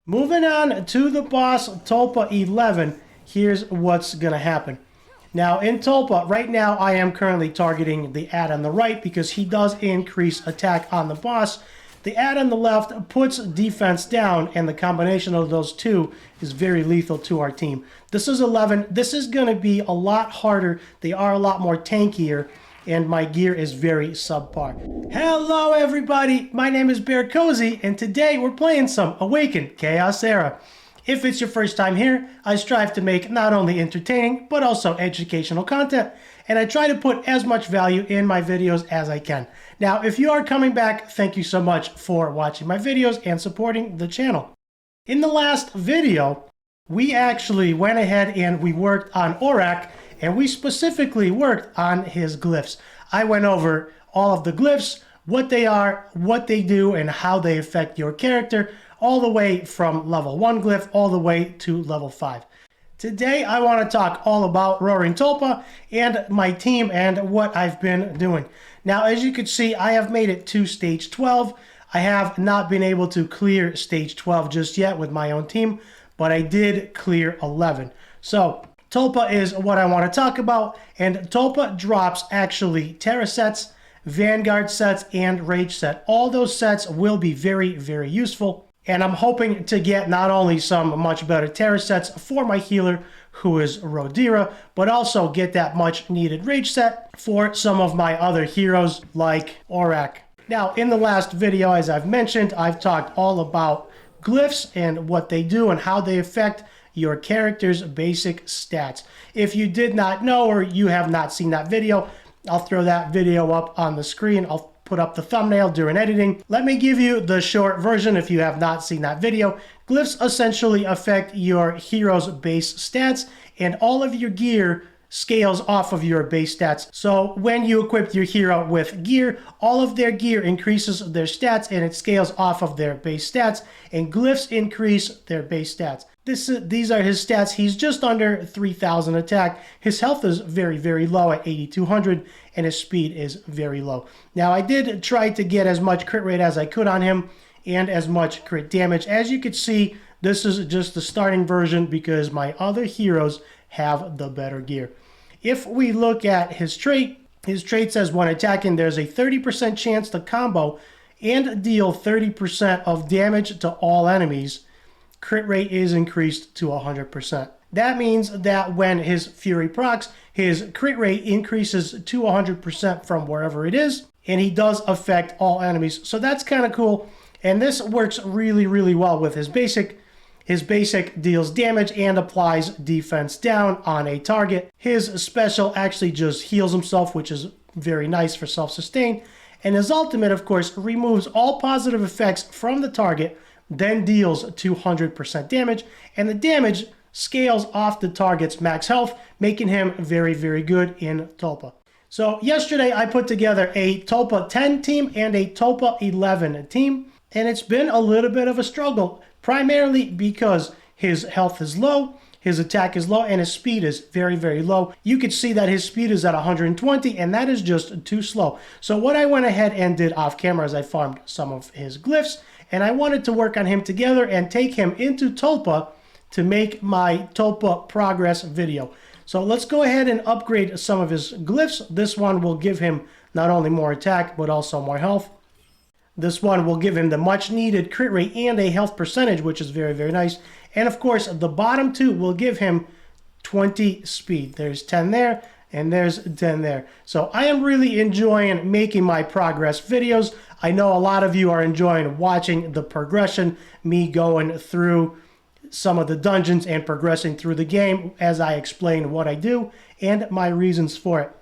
Moving on to the boss, Tulpa 11, here's what's going to happen. Now, in Tulpa, right now, I am currently targeting the ad on the right because he does increase attack on the boss. The ad on the left puts defense down, and the combination of those two is very lethal to our team. This is 11. This is going to be a lot harder. They are a lot more tankier, and my gear is very subpar. Hello, everybody. My name is BearCozy, and today we're playing some Awaken Chaos Era. If it's your first time here, I strive to make not only entertaining, but also educational content, and I try to put as much value in my videos as I can. Now, if you are coming back, thank you so much for watching my videos and supporting the channel. In the last video, we actually went ahead and we worked on Orakh, and we specifically worked on his glyphs. I went over all of the glyphs, what they are, what they do, and how they affect your character, all the way from level 1 glyph all the way to level 5. Today I want to talk all about Roaring Tulpa and my team and what I've been doing. Now, as you can see, I have made it to stage 12. I have not been able to clear stage 12 just yet with my own team, but I did clear 11. So Tulpa is what I want to talk about, and Tulpa drops actually Terra sets, Vanguard sets, and Rage set. All those sets will be very, very useful. And I'm hoping to get not only some much better Terra sets for my healer, who is Rodira, but also get that much needed Rage set for some of my other heroes like Orakh. Now, in the last video, as I've mentioned, I've talked all about glyphs and what they do and how they affect your character's basic stats. If you did not know or you have not seen that video, I'll throw that video up on the screen. I'll put up the thumbnail during editing. Let me give you the short version if you have not seen that video. Glyphs essentially affect your hero's base stats, and all of your gear scales off of your base stats. So when you equip your hero with gear, all of their gear increases their stats and it scales off of their base stats, and glyphs increase their base stats. These are his stats. He's just under 3,000 attack. His health is very, very low at 8,200, and his speed is very low. Now, I did try to get as much crit rate as I could on him and as much crit damage. As you can see, this is just the starting version because my other heroes have the better gear. If we look at his trait says when attacking, there's a 30% chance to combo and deal 30% of damage to all enemies. Crit rate is increased to 100%. That means that when his Fury procs, his crit rate increases to 100% from wherever it is, and he does affect all enemies. So that's kind of cool, and this works really, really well with his basic. His basic deals damage and applies defense down on a target. His special actually just heals himself, which is very nice for self-sustain. And his ultimate, of course, removes all positive effects from the target, then deals 200% damage, and the damage scales off the target's max health, making him very, very good in Tulpa. So yesterday I put together a Tulpa 10 team and a Tulpa 11 team, and it's been a little bit of a struggle, primarily because his health is low, his attack is low, and his speed is very, very low. You could see that his speed is at 120, and that is just too slow. So what I went ahead and did off camera is I farmed some of his glyphs, and I wanted to work on him together and take him into Tulpa to make my Tulpa progress video. So let's go ahead and upgrade some of his glyphs. This one will give him not only more attack, but also more health. This one will give him the much needed crit rate and a health percentage, which is very, very nice. And of course, the bottom two will give him 20 speed. There's 10 there, and there's 10 there. So I am really enjoying making my progress videos. I know a lot of you are enjoying watching the progression, me going through some of the dungeons and progressing through the game as I explain what I do and my reasons for it.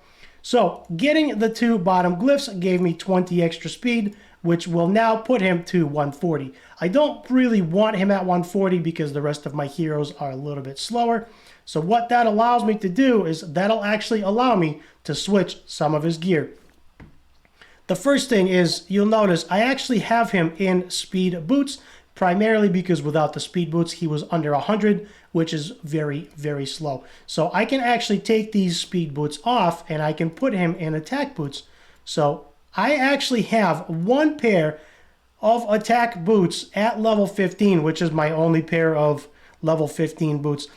So getting the two bottom glyphs gave me 20 extra speed, which will now put him to 140. I don't really want him at 140 because the rest of my heroes are a little bit slower. So what that allows me to do is that'll actually allow me to switch some of his gear. The first thing is, you'll notice I actually have him in speed boots, primarily because without the speed boots, he was under 100, which is very, very slow. So I can actually take these speed boots off and I can put him in attack boots. So I actually have one pair of attack boots at level 15, which is my only pair of level 15 boots.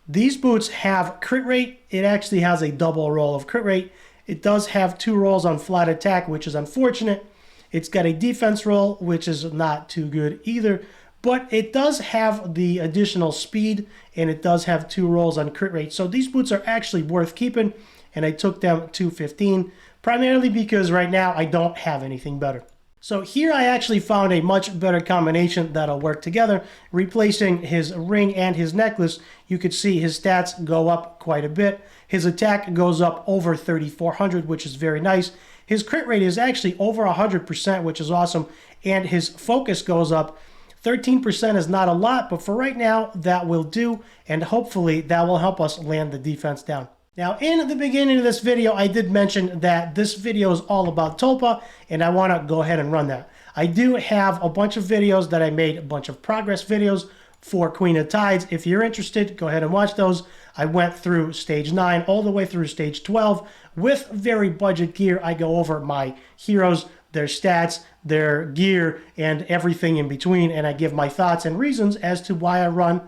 These boots have crit rate. It actually has a double roll of crit rate. It does have 2 rolls on flat attack, which is unfortunate. It's got a defense roll, which is not too good either. But it does have the additional speed, and it does have 2 rolls on crit rate. So these boots are actually worth keeping, and I took them to 15, primarily because right now I don't have anything better. So here I actually found a much better combination that'll work together. Replacing his ring and his necklace, you could see his stats go up quite a bit. His attack goes up over 3,400, which is very nice. His crit rate is actually over 100%, which is awesome. And his focus goes up. 13% is not a lot, but for right now, that will do. And hopefully that will help us land the defense down. Now, in the beginning of this video, I did mention that this video is all about Tulpa, and I want to go ahead and run that. I do have a bunch of videos that I made, a bunch of progress videos for Queen of Tides. If you're interested, go ahead and watch those. I went through stage 9 all the way through stage 12 with very budget gear. I go over my heroes, their stats, their gear, and everything in between, and I give my thoughts and reasons as to why I run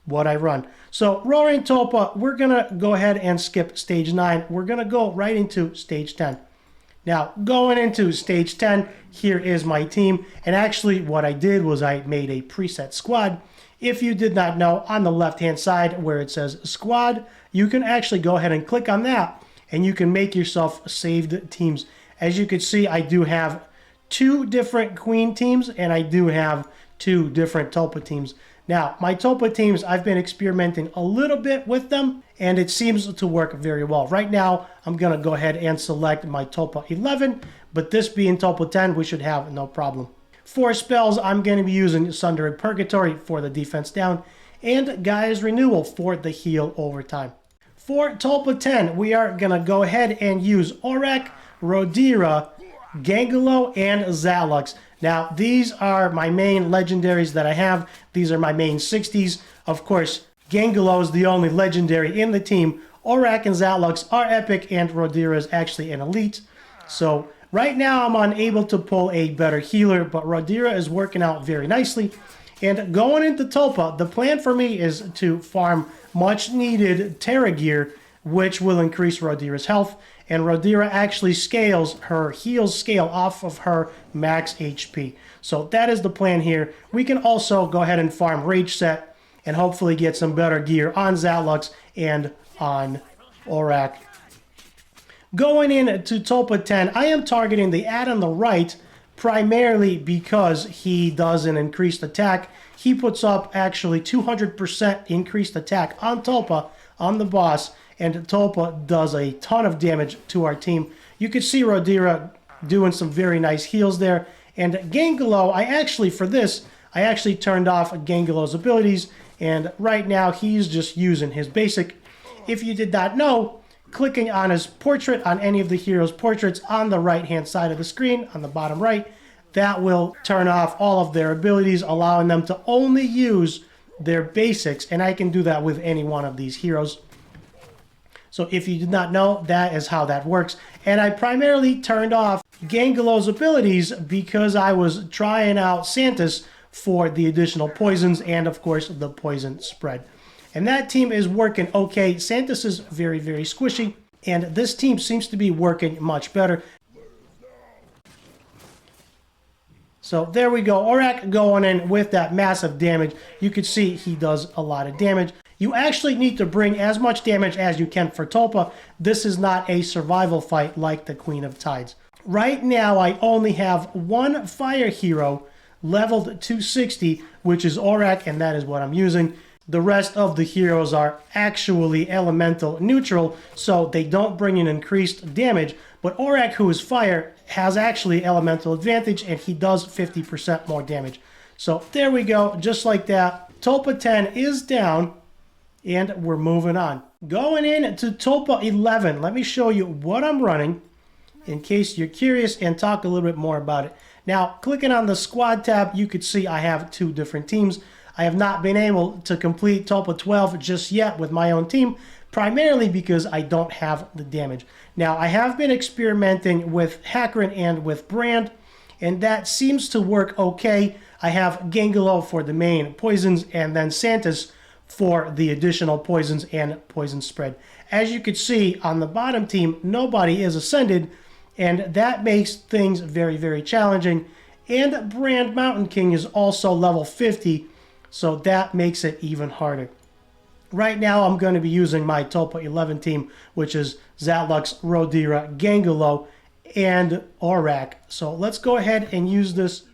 what I run. So Roaring Tulpa, we're going to go ahead and skip stage 9. We're going to go right into stage 10. Now, going into stage 10, here is my team. And actually what I did was I made a preset squad. If you did not know, on the left-hand side where it says squad, you can actually go ahead and click on that, and you can make yourself saved teams. As you can see, I do have 2 different Queen teams, and I do have 2 different Tulpa teams. Now, my Tulpa teams, I've been experimenting a little bit with them, and it seems to work very well. Right now, I'm going to go ahead and select my Tulpa 11, but this being Tulpa 10, we should have no problem. For spells, I'm going to be using Sunder and Purgatory for the defense down, and Gaia's Renewal for the heal over time. For Tulpa 10, we are going to go ahead and use Orakh, Rodira, Gangelo, and Zalux. Now, these are my main legendaries that I have. These are my main 60s. Of course, Gangelo is the only legendary in the team. Orakh and Zalux are epic, and Rodira is actually an elite. So, right now I'm unable to pull a better healer, but Rodira is working out very nicely. And going into Tulpa, the plan for me is to farm much needed Terra gear, which will increase Rodira's health. And Rodira actually scales, her heals scale off of her max HP. So that is the plan here. We can also go ahead and farm Rage Set and hopefully get some better gear on Zalux and on Orakh. Going into Tulpa 10, I am targeting the ad on the right primarily because he does an increased attack. He puts up actually 200% increased attack on Tulpa, on the boss, and Tulpa does a ton of damage to our team. You can see Rodira doing some very nice heals there. And Gangelo, I actually turned off Gangelo's abilities, and right now he's just using his basic. If you did not know, clicking on his portrait, on any of the heroes' portraits on the right-hand side of the screen, on the bottom right, that will turn off all of their abilities, allowing them to only use their basics, and I can do that with any one of these heroes. So if you did not know, that is how that works. And I primarily turned off Gangelo's abilities because I was trying out Santis for the additional poisons and, of course, the poison spread. And that team is working okay. Santis is very, very squishy, and this team seems to be working much better. So there we go. Orakh going in with that massive damage. You can see he does a lot of damage. You actually need to bring as much damage as you can for Tulpa. This is not a survival fight like the Queen of Tides. Right now, I only have 1 fire hero leveled 260, which is Orakh, and that is what I'm using. The rest of the heroes are actually elemental neutral, so they don't bring in increased damage. But Orakh, who is fire, has actually elemental advantage, and he does 50% more damage. So there we go, just like that. Tulpa 10 is down. And we're moving on. Going in to Tulpa 11, let me show you what I'm running in case you're curious and talk a little bit more about it. Now, clicking on the squad tab, you could see I have 2 different teams. I have not been able to complete Tulpa 12 just yet with my own team, primarily because I don't have the damage. Now, I have been experimenting with Hackran and with Brand, and that seems to work okay. I have Gangelo for the main poisons, and then Santas for the additional poisons and poison spread. As you can see on the bottom team, nobody is ascended, and that makes things very, very challenging. And Brand Mountain King is also level 50, so that makes it even harder. Right now, I'm going to be using my Tulpa 11 team, which is Zatlux, Rodira, Gangelo, and Orakh. So let's go ahead and use this.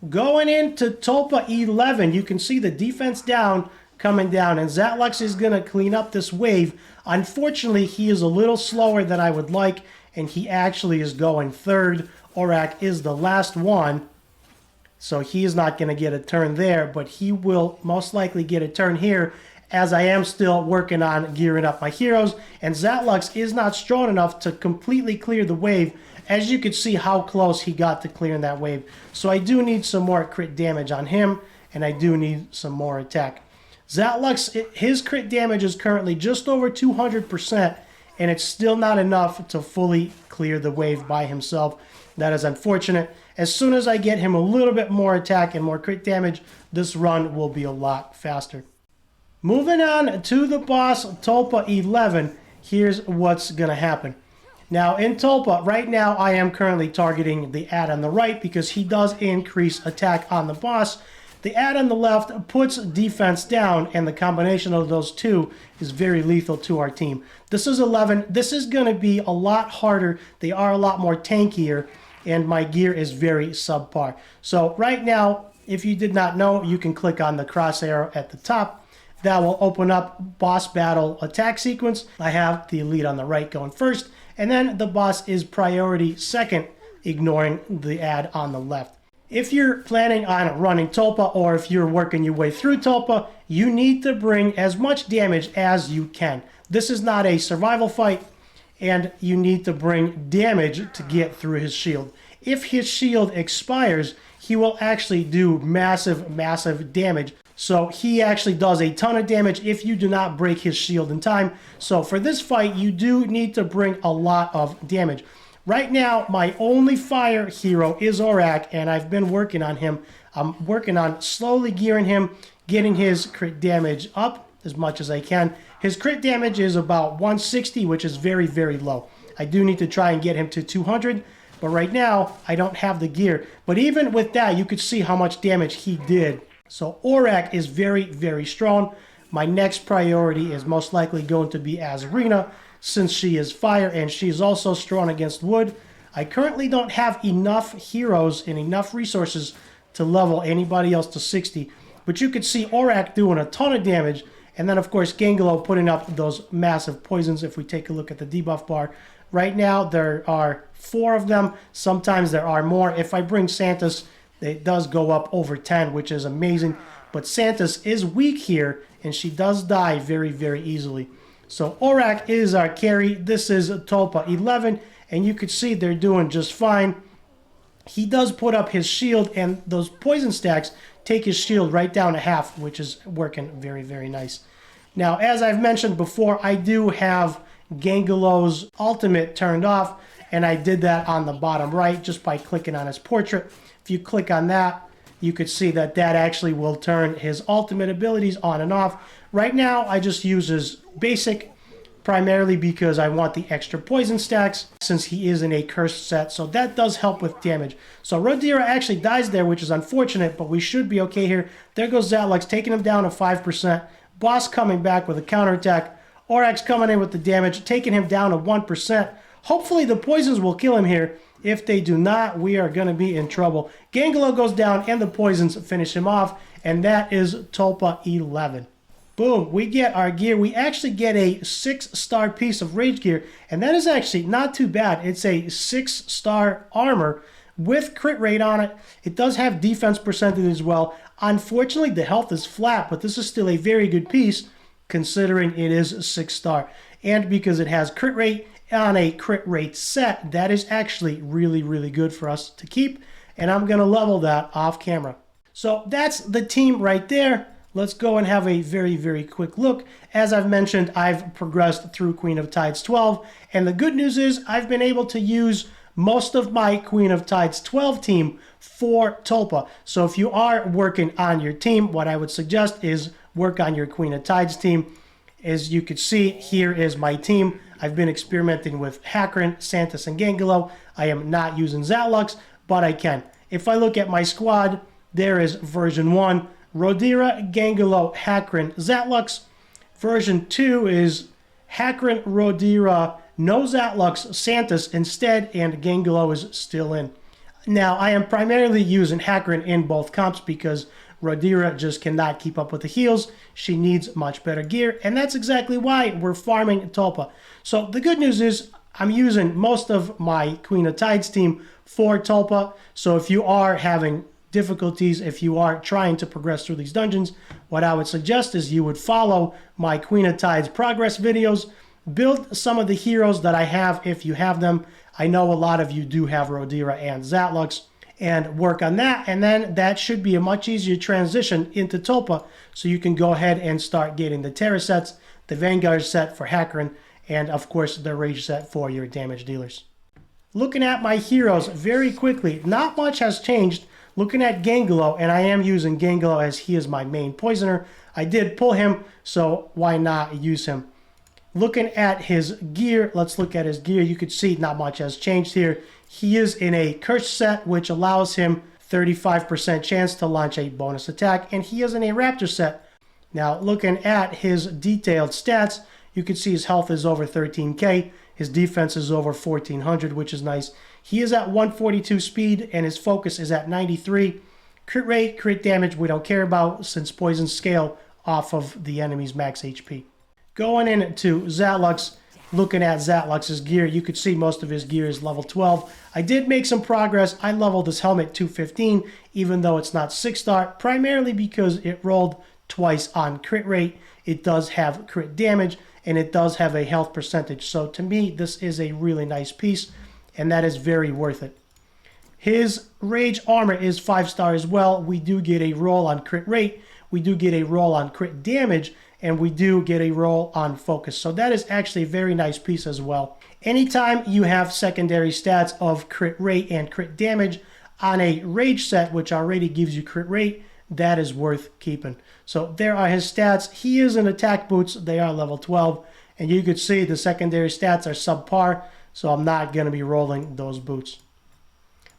Going into Tulpa 11, you can see the defense down, coming down, and Zatlux is going to clean up this wave. Unfortunately, he is a little slower than I would like, and he actually is going third. Orakh is the last one, so he is not going to get a turn there, but he will most likely get a turn here, as I am still working on gearing up my heroes, and Zatlux is not strong enough to completely clear the wave. As you can see how close he got to clearing that wave. So I do need some more crit damage on him, and I do need some more attack. Zatlux, his crit damage is currently just over 200%, and it's still not enough to fully clear the wave by himself. That is unfortunate. As soon as I get him a little bit more attack and more crit damage, this run will be a lot faster. Moving on to the boss, Tulpa 11, here's what's going to happen. Now, in Tulpa, right now, I am currently targeting the ad on the right because he does increase attack on the boss. The ad on the left puts defense down, and the combination of those two is very lethal to our team. This is 11. This is going to be a lot harder. They are a lot more tankier, and my gear is very subpar. So right now, if you did not know, you can click on the cross arrow at the top. That will open up boss battle attack sequence. I have the elite on the right going first, and then the boss is priority second, ignoring the ad on the left. If you're planning on running Tulpa, or if you're working your way through Tulpa, you need to bring as much damage as you can. This is not a survival fight, and you need to bring damage to get through his shield. If his shield expires, he will actually do massive, massive damage. So he actually does a ton of damage if you do not break his shield in time. So for this fight, you do need to bring a lot of damage. Right now, my only fire hero is Orakh, and I've been working on him. I'm working on slowly gearing him, getting his crit damage up as much as I can. His crit damage is about 160, which is very, very low. I do need to try and get him to 200, but right now, I don't have the gear. But even with that, you could see how much damage he did. So Orakh is very, very strong. My next priority is most likely going to be Azrina, since she is fire and she's also strong against wood. I currently don't have enough heroes and enough resources to level anybody else to 60. But you could see Orakh doing a ton of damage. And then, of course, Gangelo putting up those massive poisons if we take a look at the debuff bar. Right now, there are 4 of them. Sometimes there are more. If I bring Santas, it does go up over 10, which is amazing. But Santas is weak here, and she does die very, very easily. So Orakh is our carry. This is Tulpa 11, and you can see they're doing just fine. He does put up his shield, and those poison stacks take his shield right down to half, which is working very, very nice. Now, as I've mentioned before, I do have Gangelo's ultimate turned off, and I did that on the bottom right just by clicking on his portrait. If you click on that, you could see that that actually will turn his ultimate abilities on and off. Right now, I just use his basic, primarily because I want the extra poison stacks, since he is in a cursed set, so that does help with damage. So Rodira actually dies there, which is unfortunate, but we should be okay here. There goes Zatlux, taking him down to 5%. Boss coming back with a counterattack. Orakh's coming in with the damage, taking him down to 1%. Hopefully the poisons will kill him here. If they do not, we are going to be in trouble. Gangelo goes down, and the poisons finish him off, and that is Tulpa 11. Boom, we get our gear. We actually get a 6-star piece of rage gear, and that is actually not too bad. It's a 6-star armor with crit rate on it. It does have defense percentage as well. Unfortunately, the health is flat, but this is still a very good piece considering it is 6-star. And because it has crit rate on a crit rate set, that is actually really, really good for us to keep. And I'm going to level that off camera. So that's the team right there. Let's go and have a very, very quick look. As I've mentioned, I've progressed through Queen of Tides 12. And the good news is I've been able to use most of my Queen of Tides 12 team for Tulpa. So if you are working on your team, what I would suggest is work on your Queen of Tides team. As you can see, here is my team. I've been experimenting with Hackran, Santis, and Gangelo. I am not using Zatlux, but I can. If I look at my squad, there is version 1, Rodira, Gangelo, Hackran, Zatlux. Version 2 is Hackran, Rodira, no Zatlux, Santis instead, and Gangelo is still in. Now, I am primarily using Hackran in both comps because Rodira just cannot keep up with the heals. She needs much better gear, and that's exactly why we're farming Tulpa. So the good news is I'm using most of my Queen of Tides team for Tulpa. So if you are having difficulties, if you are trying to progress through these dungeons, what I would suggest is you would follow my Queen of Tides progress videos, build some of the heroes that I have if you have them. I know a lot of you do have Rodira and Zatlux, and work on that, and then that should be a much easier transition into Tulpa, so you can go ahead and start getting the Terra sets, the Vanguard set for Hackran, and of course the Rage set for your damage dealers. Looking at my heroes very quickly, not much has changed. Looking at Gangelo, and I am using Gangelo as he is my main poisoner. I did pull him, so why not use him? Looking at his gear, let's look at his gear. You could see not much has changed here. He is in a Curse set, which allows him 35% chance to launch a bonus attack, and he is in a Raptor set. Now, looking at his detailed stats, you can see his health is over 13k, his defense is over 1400, which is nice. He is at 142 speed, and his focus is at 93. Crit rate, crit damage, we don't care about, since poisons scale off of the enemy's max HP. Going into Zatlux, looking at Zatlux's gear, you could see most of his gear is level 12. I did make some progress. I leveled his helmet to 15, even though it's not 6-star, primarily because it rolled twice on crit rate. It does have crit damage, and it does have a health percentage. So to me, this is a really nice piece, and that is very worth it. His Rage armor is 5-star as well. We do get a roll on crit rate. We do get a roll on crit damage, and we do get a roll on focus. So that is actually a very nice piece as well. Anytime you have secondary stats of crit rate and crit damage on a Rage set, which already gives you crit rate, that is worth keeping. So there are his stats. He is in attack boots. They are level 12. And you could see the secondary stats are subpar, so I'm not going to be rolling those boots.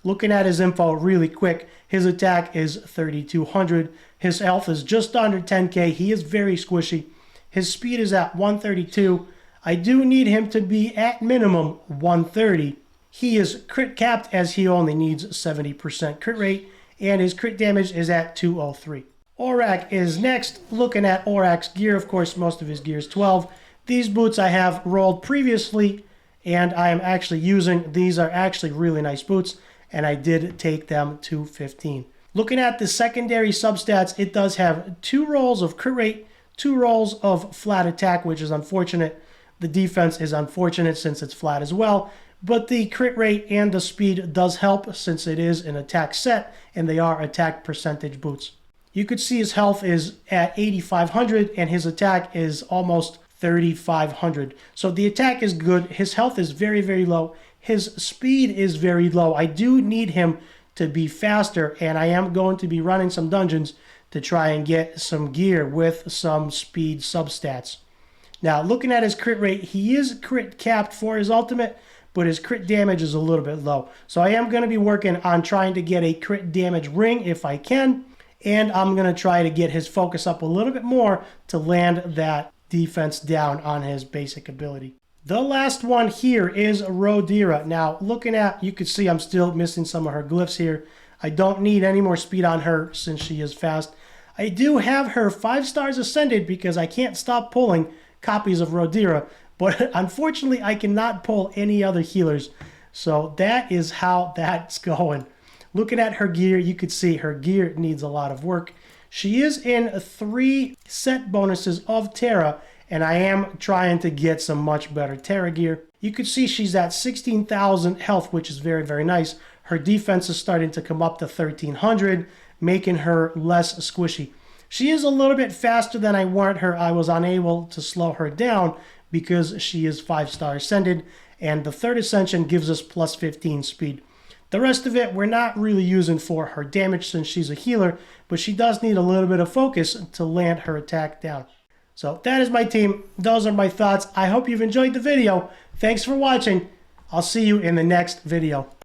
Looking at his info really quick, his attack is 3200. His health is just under 10k. He is very squishy. His speed is at 132. I do need him to be at minimum 130. He is crit capped as he only needs 70% crit rate, and his crit damage is at 203. Orakh is next. Looking at Orakh's gear, of course, most of his gear is 12. These boots I have rolled previously, and I am actually using. These are actually really nice boots, and I did take them to 15. Looking at the secondary substats, it does have 2 rolls of crit rate, 2 rolls of flat attack, which is unfortunate. The defense is unfortunate since it's flat as well, but the crit rate and the speed does help since it is an attack set, and they are attack percentage boots. You could see his health is at 8500, and his attack is almost 3500. So the attack is good. His health is very, very low. His speed is very low. I do need him to be faster, and I am going to be running some dungeons to try and get some gear with some speed substats. Now, looking at his crit rate, he is crit capped for his ultimate, but his crit damage is a little bit low. So I am going to be working on trying to get a crit damage ring if I can, and I'm going to try to get his focus up a little bit more to land that defense down on his basic ability. The last one here is Rodira. Now, looking at, you can see I'm still missing some of her glyphs here. I don't need any more speed on her since she is fast. I do have her 5 stars ascended because I can't stop pulling copies of Rodira, but unfortunately I cannot pull any other healers. So that is how that's going. Looking at her gear, you could see her gear needs a lot of work. She is in 3 set bonuses of Terra, and I am trying to get some much better Terra gear. You could see she's at 16,000 health, which is very, very nice. Her defense is starting to come up to 1,300, making her less squishy. She is a little bit faster than I want her. I was unable to slow her down because she is 5-star ascended, and the 3rd ascension gives us plus 15 speed. The rest of it we're not really using for her damage since she's a healer, but she does need a little bit of focus to land her attack down. So that is my team. Those are my thoughts. I hope you've enjoyed the video. Thanks for watching. I'll see you in the next video.